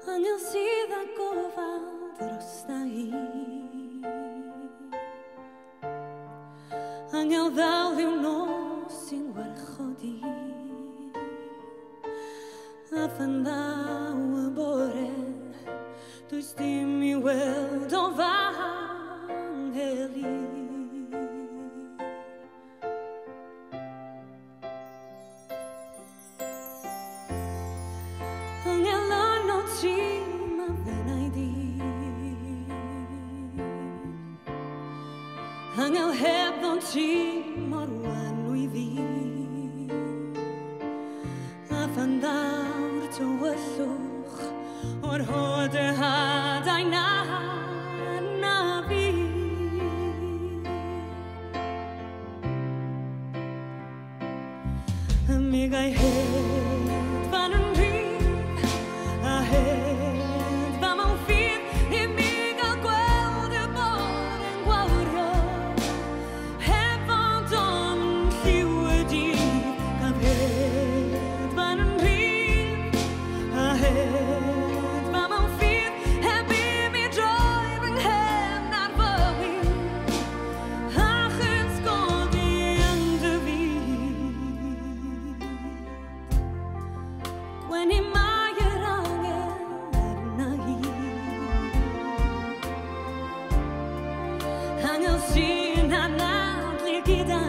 Angel sydd â gofal drosta i, angel ddal yw nos sy'n warchod i, a phan ddaw y bore does dim I weld o fangel i. Angel yn o tri ma fenai di, angel heb ddon tri mor wanwy fi, a phan ddaw'r tywyllwch o'r hod y hadau na fi. Mi gai hedfan yn rhyw, a hedfa mewn ffydd I mi gael gweld y bore yn gwawrio, heb fod o'n lliw y dydd. Gaf hedfan yn rhyw, a hedfa mewn ffydd, heb I mi droi fy nghen ar fy wyn, a chysgodi yn dy fyd. When I mai yr angel arna I, angel sy'n anadlu gyda